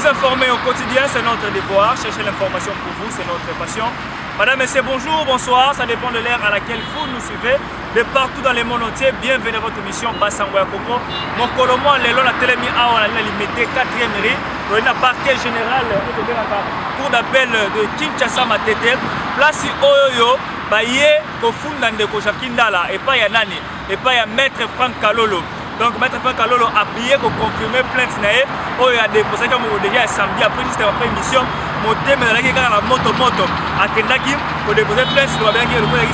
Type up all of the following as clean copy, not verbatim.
Vous informer au quotidien, c'est notre devoir. Chercher l'information pour vous, c'est notre passion. Madame, Messieurs, bonjour, bonsoir. Ça dépend de l'ère à laquelle vous nous suivez. De partout dans le monde entier, bienvenue à votre émission Bassango ya Congo. Mon colomo, le long la télémi à la limité 4e rue. Pour une parquet général, cour d'appel de Kinshasa Matete. Place Oyoyo, Baye, Kofunda Ndeko Jakindala, et pas Yanani, et pas ya Maître Franck Kalolo. Donc Maître Franck Kalolo a payé pour confirmer plainte nae. Oyo a déposé comme déjà samedi après juste après émission. Mon thème est la moto a pour déposer plainte sur le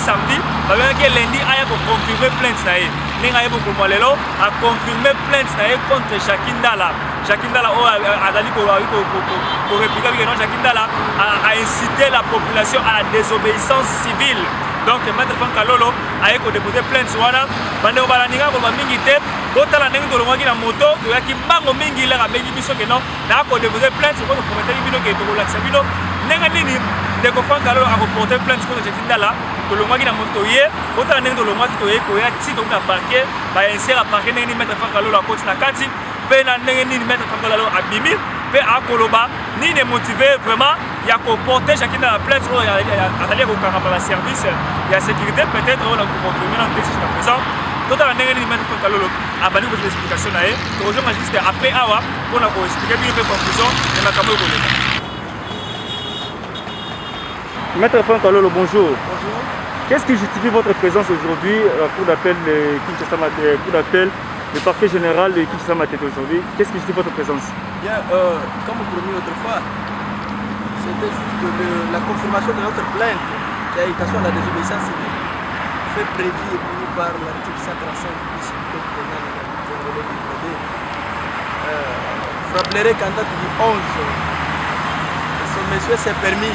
samedi. Lundi a confirmé plainte nae. Nenga yebo ko malelo a confirmé plainte nae contre Jakindala. Jakindala a dit pour répliquer que non Jakindala a incité la population à la désobéissance civile. Donc Maître Franck Kalolo a déposé plainte sur wana bande balaninga ko mingi te botala ndenge tolongwaki na moto toyaki mbango mingi lera bengi biso ke non na ko déposé plainte sur ko commentaire bino ke tokolakisa bino ndenge nini ndeko Franck Kalolo a porté plainte contre Jakindala tolongwaki na moto ye botala ndenge tolongwaki toye ko ya ti to na parquet ba insera parquet ndenge Maître Franck Kalolo a koti na kati pe na ndenge nini Maître Franck Kalolo a bimi pe akoloba ni ne motivé vraiment ya ko porter chacun dans la plainte sur aller au caramba la service il y a sécurité peut-être on a confirmé dans le texte jusqu'à présent tout à l'année ni Maître Franck Kalolo a bani pour explication na toujours juste après awa pour la expliquer bien une conclusion de la caméra collègue. Maître Franck Kalolo, bonjour. Bonjour. Qu'est-ce qui justifie votre présence aujourd'hui à la cour d'appel de Kinshasa Matete, cour d'appel le parquet général de Kinshasa Matete aujourd'hui? Qu'est-ce qui justifie votre présence? Bien, comme promis autrefois, c'était juste la confirmation de notre plainte qui a été à la désobéissance civile, fait prévu et puni par l'article 135 du Code pénal congolais du Code. Vous rappellerez qu'en date du 11, ce monsieur s'est permis,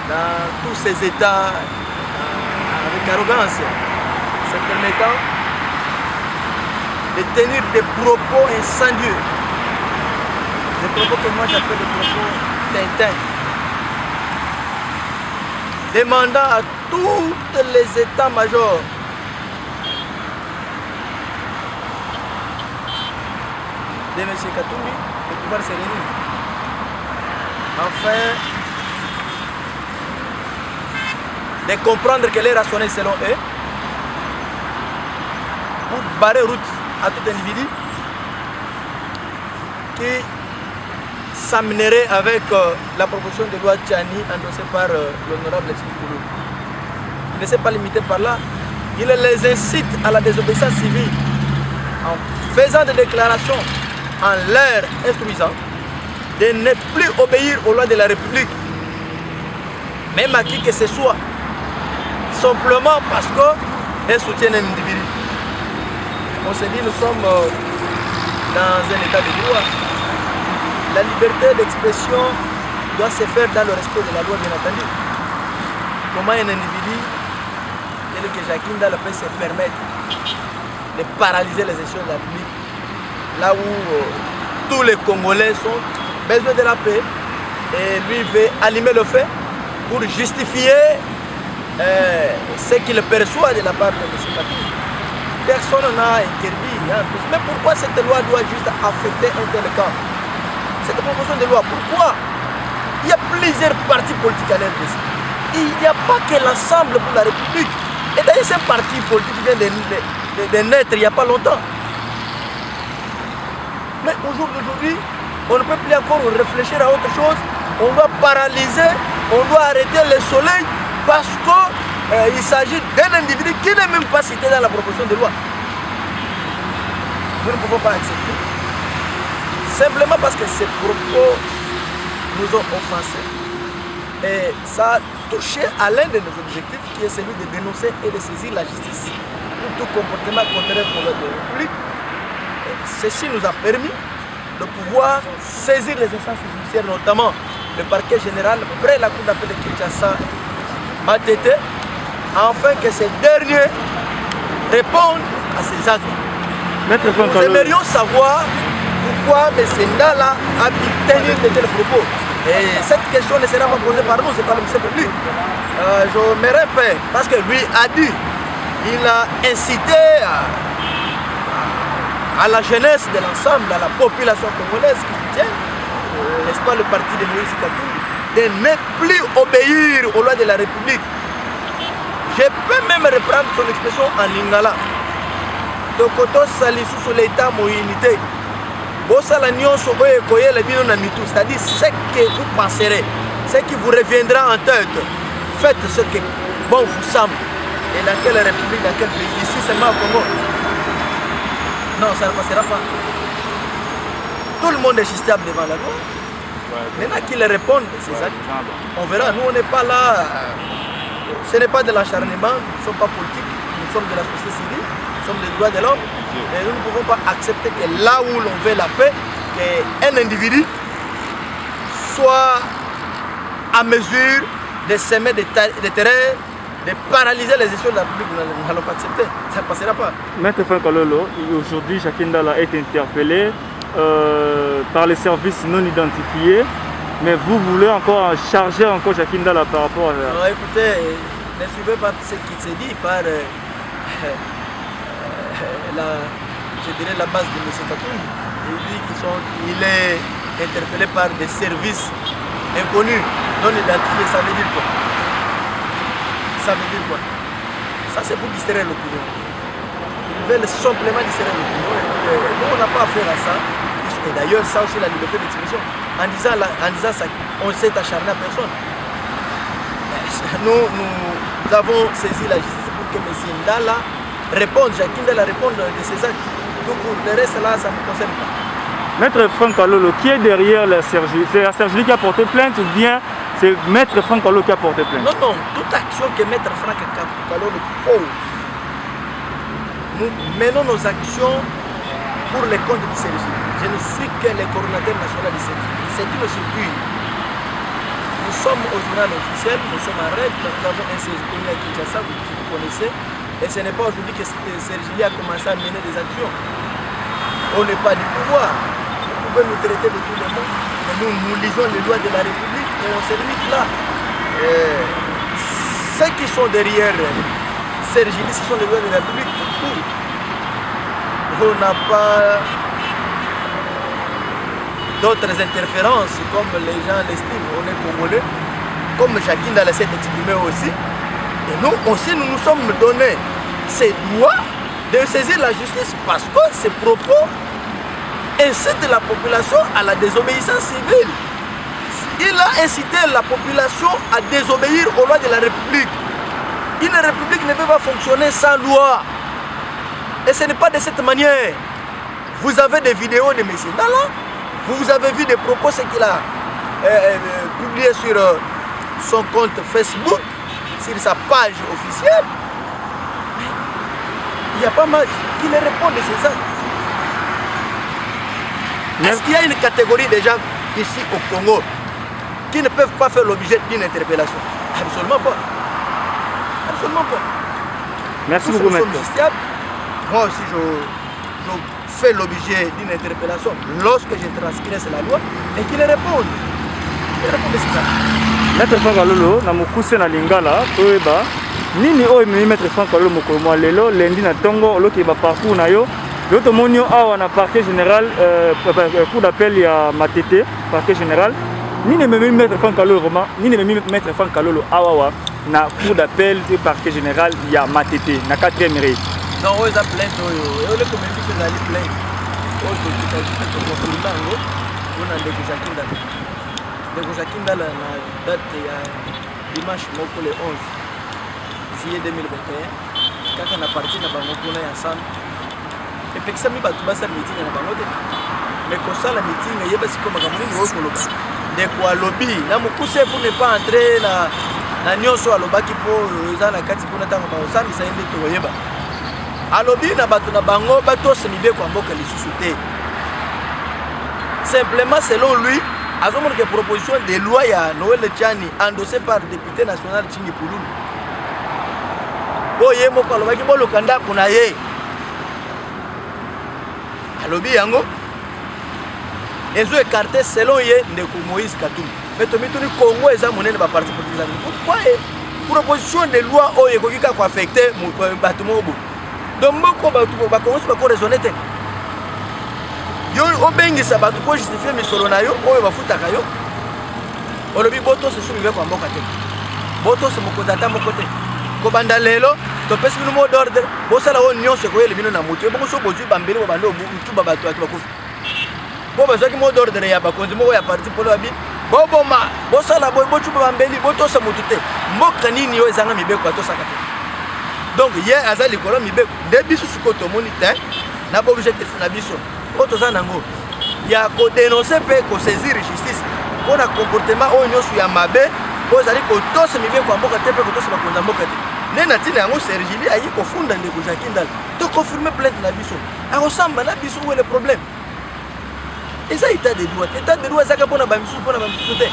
dans tous ses états, avec arrogance, se permettant de tenir des propos incendieux. Des propos que moi j'appelle des propos Tintin. Demandant à tous les états-majors de M. Katoumi de pouvoir se réunir. Enfin, de comprendre que l'heure a sonné selon eux pour barrer route à tout individu qui s'amènerait avec la proposition de loi Tchani endossée par l'honorable Tshisekedi. Il ne s'est pas limité par là, il les incite à la désobéissance civile en faisant des déclarations en l'air instruisant de ne plus obéir aux lois de la République, même à qui que ce soit, simplement parce qu'elles soutiennent un individu. On se dit, nous sommes dans un état de droit. La liberté d'expression doit se faire dans le respect de la loi, bien entendu. Comment un individu, tel que Jakindala peut se permettre de paralyser les élections de la République, là où tous les Congolais ont besoin de la paix, et lui veut allumer le feu pour justifier ce qu'il perçoit de la part de M. Katoumi. Personne n'a interdit. Mais pourquoi cette loi doit juste affecter un tel camp? Cette proposition de loi, pourquoi? Il y a plusieurs partis politiques à l'RDC. Il n'y a pas que l'ensemble pour la République. Et d'ailleurs, ce parti politique vient de naître il n'y a pas longtemps. Mais aujourd'hui, on ne peut plus encore réfléchir à autre chose. On doit paralyser, on doit arrêter le soleil parce qu'il s'agit d'un individu qui n'est même pas cité dans la proposition de loi. Nous ne pouvons pas accepter. Simplement parce que ces propos nous ont offensés. Et ça a touché à l'un de nos objectifs qui est celui de dénoncer et de saisir la justice pour tout comportement contraire pour l'ordre public. Ceci nous a permis de pouvoir saisir les instances judiciaires, notamment le parquet général, près la cour d'appel de Kinshasa Matete, afin que ces derniers répondent à ces actes. Nous aimerions savoir pourquoi M. Ndala a pu tenir de tels propos. Et cette question ne sera pas posée par nous, c'est par le ministère public. Je me répète, parce que lui a dit, il a incité à la jeunesse de l'ensemble, à la population congolaise qui soutient, n'est-ce pas, le parti de Moïse Katumbi, de ne plus obéir aux lois de la République. Je peux même reprendre son expression en lingala. Tokoto salisu sur l'état moïnité. Bosala nyonso oye koyele bino na mitou, c'est-à-dire ce que vous penserez, ce qui vous reviendra en tête. Faites ce que bon vous semble. Et dans quelle république, dans quel pays? Ici seulement au Congo. Non, ça ne passera pas. Tout le monde est justable devant la loi. Maintenant qu'ils répondent, c'est ça. On verra. Nous, on n'est pas là. Ce n'est pas de l'acharnement. Nous ne sommes pas politiques. Nous sommes de la société civile. Nous sommes des droits de l'homme. Et nous ne pouvons pas accepter que là où l'on veut la paix, qu'un individu soit à mesure de semer des terrains, de paralyser les élections de la République. Nous n'allons pas accepter. Ça ne passera pas. Maître Franck Kalolo, aujourd'hui, Jacques Ndala a été interpellé par les services non identifiés, mais vous voulez encore charger encore Jacques Ndala par rapport à... Non, écoutez, ne suivez pas ce qui se dit par je dirais la base de M. Katumbi. Il dit qu'il est interpellé par des services inconnus, non identifiés. Ça veut dire quoi? Ça veut dire quoi? Ça, c'est pour distraire l'opinion. Ils veulent simplement distraire l'opinion. Nous, on n'a pas affaire à ça. Et d'ailleurs, ça aussi, la liberté d'expression. En disant ça, on ne s'est acharné à personne. Nous avons saisi la justice pour que M. Ndala réponde, Jacques Ndala réponde de ses actes. Donc, le reste là, ça ne me concerne pas. Maître Franck Kalolo, qui est derrière la Sergili? C'est la Sergili qui a porté plainte ou bien c'est Maître Franck Kalolo qui a porté plainte? Non, toute action que Maître Franck Kalolo pose, nous menons nos actions pour les comptes du Sergili. Je ne suis que le coordinateur national du Sergili. C'est une structure. Nous sommes au journal officiel, nous sommes en règle, nous avons un Sergili à Kinshasa, vous connaissez. Et ce n'est pas aujourd'hui que Sergili a commencé à mener des actions. On n'est pas du pouvoir. Vous pouvez nous traiter de tout le monde. Mais nous lisons les lois de la République et on se limite là. Ceux qui sont derrière Sergili, ce sont les lois de la République. On n'a pas d'autres interférences comme les gens l'estiment. On est congolais. Comme Jacques Ndala s'est exprimé aussi. Et nous aussi, nous nous sommes donné ces droits de saisir la justice parce que ces propos incitent la population à la désobéissance civile. Il a incité la population à désobéir aux lois de la République. Une République ne peut pas fonctionner sans loi. Et ce n'est pas de cette manière. Vous avez des vidéos de M. Ndala, vous avez vu des propos, ce qu'il a publié sur son compte Facebook, sur sa page officielle. Il n'y a pas mal qui ne répondent de ces actes. Est-ce qu'il y a une catégorie de gens ici au Congo qui ne peuvent pas faire l'objet d'une interpellation? Absolument pas. Absolument pas. Merci beaucoup, maître. Moi aussi, je fais l'objet d'une interpellation lorsque je transgresse la loi et qu'ils répondent. Ils répondent de ces actes. Maître Franck Kalolo, na mokuse na lingala, toeba, nini oyo mimi Maître Franck Kalolo mokolo mwa lelo, lendi na tongo, oloki ba parcours na yo, l'autre monio awa na parquet général, cour d'appel ya Matete, parquet général, nini mimi Maître Franck Kalolo vraiment, nini mimi Maître Franck Kalolo awa na cour d'appel du parquet général ya Matete, na 4e rue. Non, on a plainte, on a comme une chose à aller plainte. On a dit que mon président, on a déjà Jacques Ndala. Donc Jacques Ndala, la date dimanche le 11 juillet 2021, quand on a parti dans le ensemble, et puis ça m'a tout ça meeting na bangote. Mais quand ça la meeting, il y a pas si comme gamoni ni oko loba. De quoi lobby, na mukuse pour ne pas entrer na nyonso alobaki po za na kati pour na tango ba osami ça inde to yeba. Alobi na bato na bango bato se mibe kwa mboka lisusu te. Simplement selon lui, à ce moment que proposition de loi ya Noël Tchani endossée par le député national Tchingi Pouloulou. Boye moko alobaki bo lokanda kuna ye. Alobi yango ezo écarté selon ye ndeko Moïse Katumbi. Mais to mituni Congo eza monene ba parti politique. Pourquoi proposition de loi oyo ekokika ko affecter bato mobo. Donc moko bato ba Congo ba ko raisonner te. yo obengisa bato po justifier misolo na yo oyo bafutaka yo olobi boto se soumive kwa mboka te boto se mokonzi ata moko te kobanda lelo topesi bino mot d'ordre bosala oyo nyonso ekoyele bino na motu ebongo so bozwi bambeli bobanda otuba bato bakufi bo bazwaki mot d'ordre ya bakonzi moko ya parti polo babi boboma bosala boye bocuba bambeli botosa motu te mboka nini yo ezanga mibeko batosaka te donc ye aza likolo mibeko nde biso sikoyo tomoni te na baobjectif na biso oyo toza nango ya kodenonse mpe kosaisir justice mpona comportement oyo nyonso ya mabe oyo ezali kotosa mibeko ya mboka te mpe kotosa bakonzi ya mboka te nde na ntina yango sergili ayi kofunda ndeko Jacques Ndala tokonfirme plainte na biso akosamba na biso oyo le problème eza état de droit ezaka mpona bamisusu te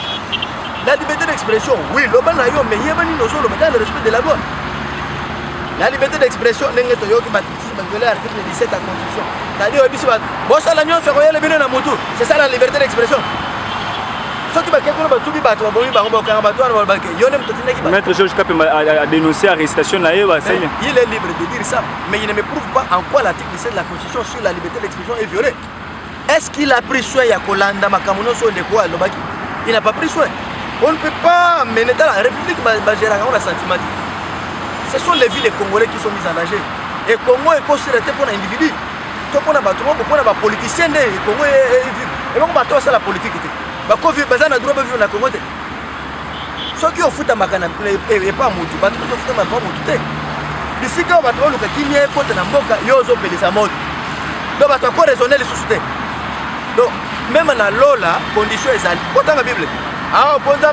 la liberté d'expression oui loba na yo mais yeba nini ozoloba dans le respect de la loi la liberté d'expression ndenge toyoki bato mosusu bazwele article 17 ya constitution c'est-à-dire oyebisi bato bosala nyonso ekoyele bino na motu c'est ça la liberté d'expression soki bakei kuna batubi bato babomi bango bakanga bato wana balobake yo nde moto atindaki bato Maître Georges Kapemba a dénoncé arrestation na ye basali il est libre de dire ça mais il ne me prouve pas en quoi l'article 17 de la constitution sur la liberté d'expression est violée. Est-ce qu'il a pris soin Yakolanda Makamono sur le quoi Lobaki? Il n'a pas pris soin. On ne peut pas mener dans la République on a sentiment. Ce sont les villes congolais qui sont mises en danger. Et Congo est considéré pour un individu. Pour les politiciens, le Congo est vivre. Et donc, c'est la politique. Parce qu'on vit dans le droit de vivre dans le Congo. Ceux qui ont foutu Makana et pas Moutou, ils ont foutu Makana Moutou. Ici, quand on va trouver le Kimi est contre Namboka, ils ont payé sa mode. Donc, on va raisonner les sociétés. Donc, même dans Lola, condition est alliée. Pourtant, la Bible. Ah, pourtant,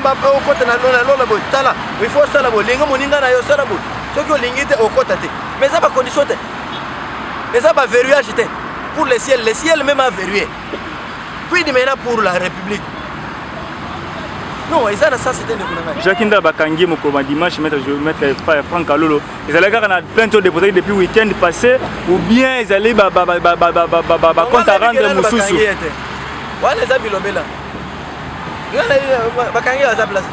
il faut ça la bolinga, moninga na yo ça la bolinga. Ceux qui ont l'ingité au côté. Mais ça, pas condition. Mais ça, pas verrouillage. Pour le ciel même a verrouillé. Puis, maintenant, pour la République. Non, et ça, c'était une économie. Jacques Ndala bakangi mokoma dimanche maître Franck Alolo. Ils allaient faire plein de déposés depuis le week-end passé ou bien ils allaient compte à rendre Moussoussou. Ouais, les amis lobela. Bakangi à sa place.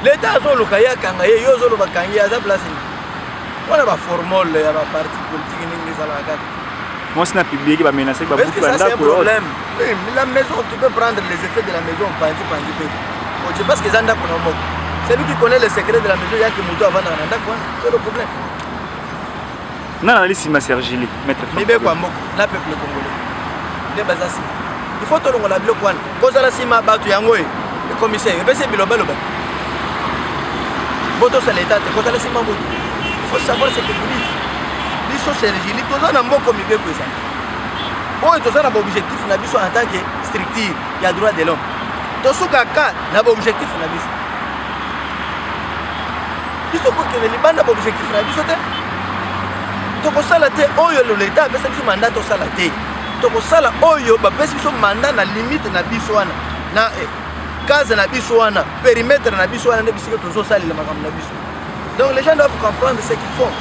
L'État a le kaya kangaye, yo zo bakangi à sa place. On a pas formol ya ba parti politique ni za la gata. Moi c'est un public qui va menacer ba beaucoup pendant pour problème. La maison, tu peux prendre les effets de la maison je pense que Zanda Konomok. C'est lui qui connaît les secrets de la maison, il y a qui mouton avant d'Ananda quoi. C'est le problème. Non, la liste ma Sergili, maître. Nibe kwa moko, la peuple congolais. Les bazasi. Il faut tolongo la bilo kwana. Koza la sima batu yango e commissaire, et ben c'est biloba loba. Boto c'est l'état, koza la sima boto. Il faut savoir ce que vous dites. Biso Sergili, toza na mboko mibe kwa ça. Oh, tout ça n'a pas objectif na biso en tant que structure, il y a droit de l'homme. Tout ce kaka n'a pas objectif na biso. Biso ko ke le banda pas objectif na biso te. To ko sala te oyo le l'état pesa biso mandat to sala te. To ko sala oyo ba pesa biso mandat na limite na biso wana. Na case na biso wana, périmètre na biso wana ne biso to zo sala le makambo na biso. Donc les gens doivent comprendre ce qu'ils font.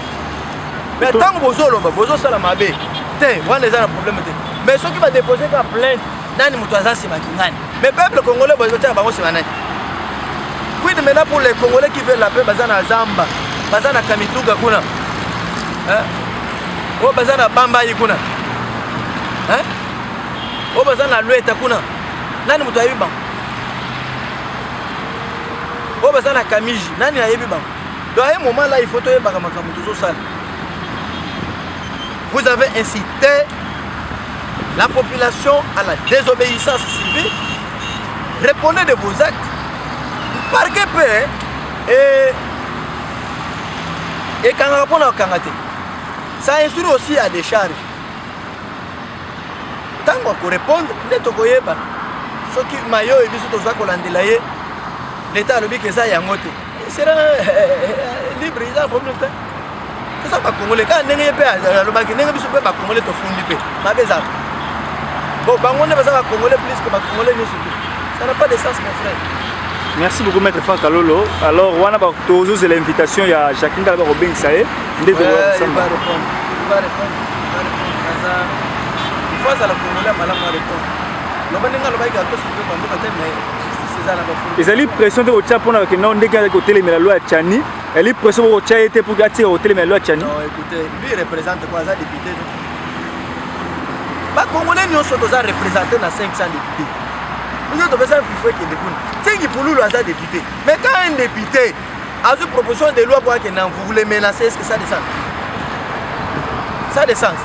Mais tant que bozo sala mabe, te wana les gens problème te. Mais ceux qui vont déposer la plainte, nani mutwaza sima kingani. Mais peuple congolais bozo tia bango sima nani. Puis maintenant pour les Congolais qui veulent la paix, bazana Zamba, bazana Kamituga kuna. Hein? O bazana Bamba kuna. Hein? O bazana Lueta kuna. Nani mutu ayibi bango? O bazana Kamiji, nani ayibi bango? Donc à un moment là, il faut toyer bakamakamou toujours ça. Vous avez incité la population à la désobéissance civile. Répondez de vos actes. Par que peu et quand on répond à Kangate, ça instruit aussi à des charges. Tant qu'on répond, ce qui maillot et biso toza kolandelaye, l'État le dit que ça y a ngote. Il sera libre, il a un problème. C'est ça pas congolais quand n'engagez pas le bac n'engagez biso pas congolais to fundi pe. Ma beza. Bon, bango ne va pas congolais plus que congolais ne surtout. Ça n'a pas de sens mon frère. Merci beaucoup maître Franck Alolo. Alors on a c'est l'invitation, il y a Jacques Ndala Robin Saé. Il va répondre. Il faut ça la congolais malama répondre. Le baninga le baïga to se peut pas mais c'est ça la bafou. Ils allaient pression de au Japon avec non dès qu'il côté les la loi Tchani, elle est pression au Tchai était pour gâter au télé la loi Tchani. Non, écoutez, lui représente quoi ça député. Les Congolais sont représentés dans 500 députés. Nous avons besoin de 5 Pouloulou a député. Mais quand un député a une proposition de loi pour que vous voulez menacer, est-ce que ça a du sens? Ça a du sens.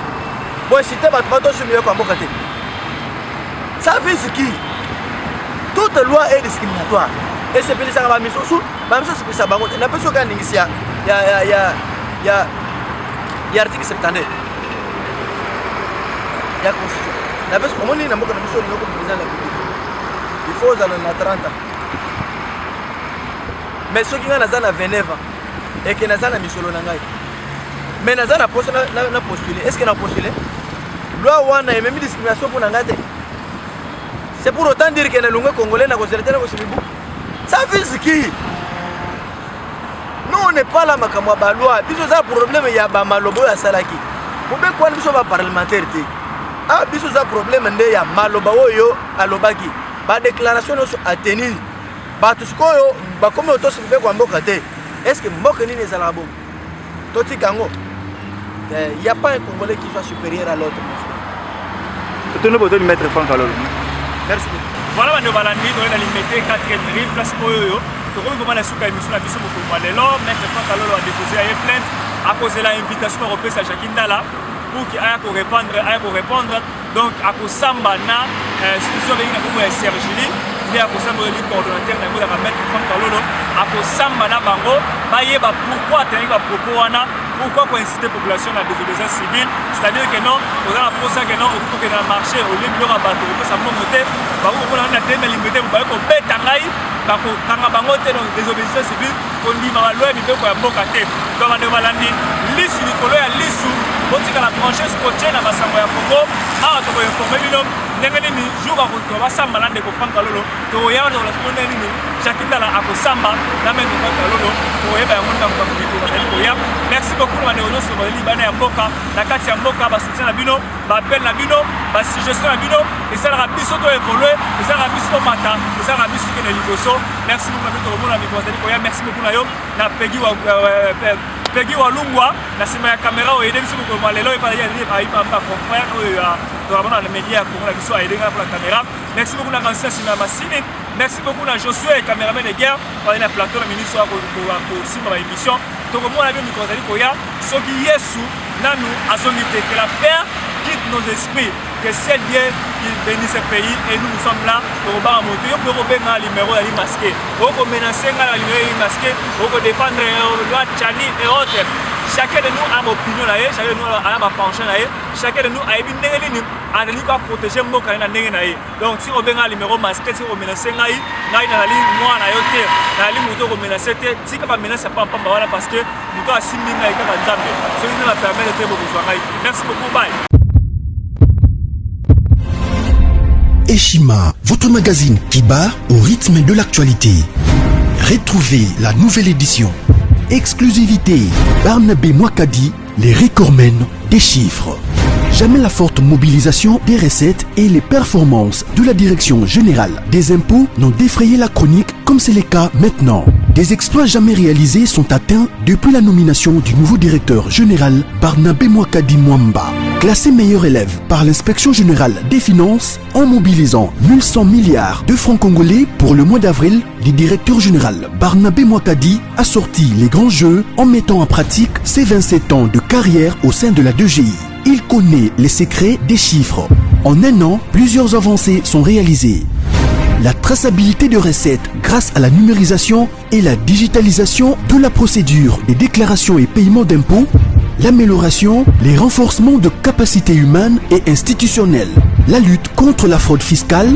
Bon, si tu as pas sur mieux comme côté. Ça fait ce qui. Toute loi est discriminatoire. Et c'est pour ça que je suis c'est ça. Il y a personne qui ici. Il y a article 79. Il y a constitution. La personne, comment on dit, il faut aller à 30 ans. Mais ceux qui ont 29 ans et qui ont une mission, mais ils ont postulé. Est-ce qu'ils ont postulé? Loi ou une même discrimination pour Nangate. C'est pour autant dire que les Congolais n'ont pas de ça fait ce qui. Nous, on n'est pas là, mais comme la loi. Puis, il y a un problème, il y a un malobo à Salaki. Pourquoi nous sommes parlementaires? Ah, puis, il y a un problème, il y a un malobo à Lobaki. La déclaration a tenu. Comme on se fait comme est-ce que Mbokani n'est pas bon? Toti Kango. Il n'y a pas un Congolais qui soit supérieur à l'autre. Tu ne peux pas mettre Franck à l'autre. Merci beaucoup. Voilà, nous allons limiter 4e place pour eux. Tout le monde a su qu'à l'émission, la mission pour moi. Alors, Maître Franck Alolo a déposé une plainte à cause de l'invitation européenne à Jacques Ndala pour qu'il aille répondre. Donc, à cause de Samba, institution de Sergili, mais à cause de le coordonnateur de Maître Franck Alolo, à cause de Samba, pourquoi tenir à propos, pourquoi inciter la population à la désobéissance civile, c'est-à-dire que non, on a la procès que non, on peut que dans le marché, au lieu de rabattre, on peut s'amuser, on a la limité, on peut bête à l'aïe, on a désobéissance civile, on dit que la loi est un bon côté. Donc, on a dit, l'issue du colloque à l'issue, on dit que la branche scotchée dans la Samba Congo, on peut informer l'homme. Ndengeni jour à Samba lande ko Franck Alolo to ya dans la semaine ni Jacques Ndala à Samba la même Franck Alolo to ya ba monda ko ko ya merci beaucoup na neono so bali bana ya mboka na kati ya mboka ba soutien na bino ba appel na bino ba suggestion na bino et ça la biso to évoluer et ça la biso mata et ça la biso ke na liboso merci beaucoup na bito mona mi ko ya merci beaucoup na yo na Peggy Walungwa na sima ya kamera o yede biso ko malelo e pa ya ni pa pa confrère o ya to abona les médias pour la biso a aider pour la caméra. Merci beaucoup na Kansia sima Massine. Merci beaucoup na Josué caméraman de guerre par la plateau la ministre pour sima ba émission. To ko mona bi mi ko zali ko ya soki Yesu nanu azongite que la paix quitte nos esprits, que c'est Dieu qui bénisse ce pays et nous sommes là pour monter pour rebenga numéro ali masqué. Pour menacer la numéro masqué, pour défendre loi Tchani et autres. Chacun de nous a une opinion là, chacun de nous a un penchant là, chacun de nous a une ligne à protéger mon canal. Donc si on benga numéro masqué, si on menace ngai dans la ligne moi na yote, na ligne moto on menace si ka menace pas voilà parce que nous doit assimiler ngai ka nzambe. Ce qui nous permet de faire beaucoup de. Merci beaucoup, bye. Eshima, votre magazine qui bat au rythme de l'actualité. Retrouvez la nouvelle édition. Exclusivité, Barnabé Mwakadi, les recordmen des chiffres. Jamais la forte mobilisation des recettes et les performances de la Direction générale des impôts n'ont défrayé la chronique comme c'est le cas maintenant. Des exploits jamais réalisés sont atteints depuis la nomination du nouveau directeur général Barnabé Mwakadi Mwamba. Classé meilleur élève par l'inspection générale des finances en mobilisant 1100 milliards de francs congolais pour le mois d'avril, le directeur général Barnabé Mwakadi a sorti les grands jeux en mettant en pratique ses 27 ans de carrière au sein de la DGI. Il connaît les secrets des chiffres. En un an, plusieurs avancées sont réalisées. La traçabilité de recettes grâce à la numérisation et la digitalisation de la procédure des déclarations et paiements d'impôts, l'amélioration, les renforcements de capacités humaines et institutionnelles, la lutte contre la fraude fiscale.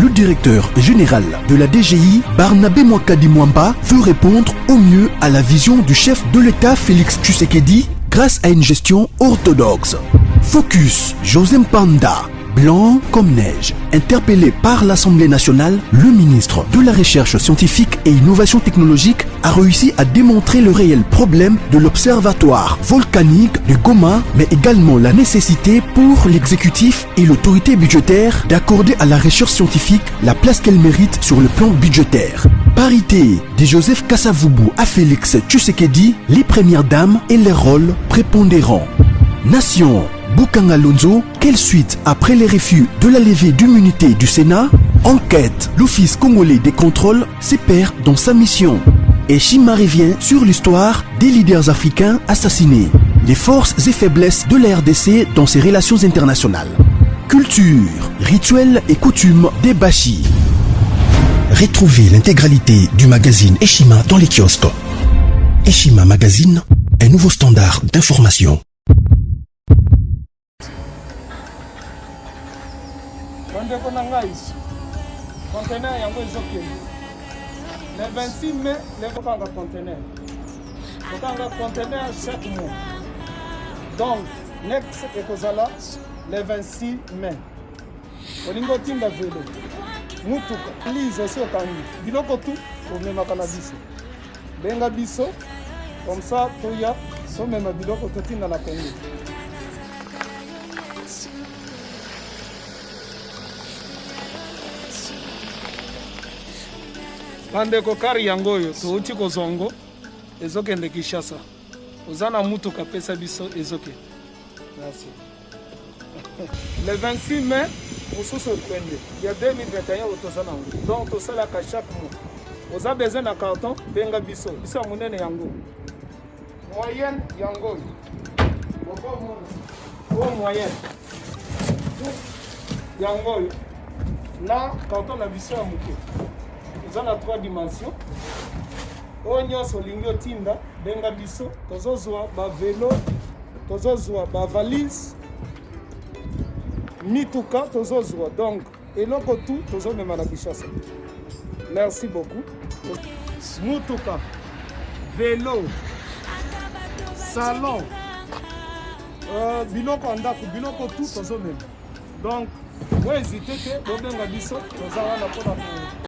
Le directeur général de la DGI, Barnabé Mwakadi Mwamba, veut répondre au mieux à la vision du chef de l'État Félix Tshisekedi grâce à une gestion orthodoxe. Focus, José Mpanda, blanc comme neige. Interpellé par l'Assemblée nationale, le ministre de la Recherche scientifique et innovation technologique a réussi à démontrer le réel problème de l'observatoire volcanique de Goma, mais également la nécessité pour l'exécutif et l'autorité budgétaire d'accorder à la recherche scientifique la place qu'elle mérite sur le plan budgétaire. Parité de Joseph Kasavubu à Félix Tshisekedi, les premières dames et les rôles prépondérants. Nation, Bokanga Lonzo, quelle suite après les refus de la levée d'immunité du Sénat? Enquête, l'Office congolais des contrôles se perd dans sa mission. Et Chima revient sur l'histoire des leaders africains assassinés, les forces et faiblesses de la RDC dans ses relations internationales. Culture, rituels et coutumes des Bashi. Retrouvez l'intégralité du magazine Eshima dans les kiosques. Eshima Magazine, un nouveau standard d'information. Conteneur yango ezokende le 26 mai lekokanga conteneur kokanga conteneur chaque mois donc next ekozala le 26 mai olingo tinda velo mutuka lise osi okangi biloko tu omemaka na biso benga biso comme ça toya tomema biloko totinda na Congo. Bandeko kari yango oyo touti kozongo ezokende Kinshasa. Ozana mutuka pesa biso ezoke. Merci. Le 26 mai, mosusu kwende. Il y a 2021 otosana. Donc tosala ka chaque mois. Oza besoin na carton benga biso. Biso munene yango. Moyenne yango. Boko moyenne. Yango. Na carton na biso ya muke. Nous avons 3 dimensions. Onyo solingo tinda benga biso tozozwa ba vélo, tozozwa ba valise, mituka tozozwa. Donc eloko tout tozomema na Kinshasa. Merci beaucoup. Mutuka, vélo, salon, biloko ndako, biloko tout tozomema. Donc vous hésitez que benga biso tozala na pona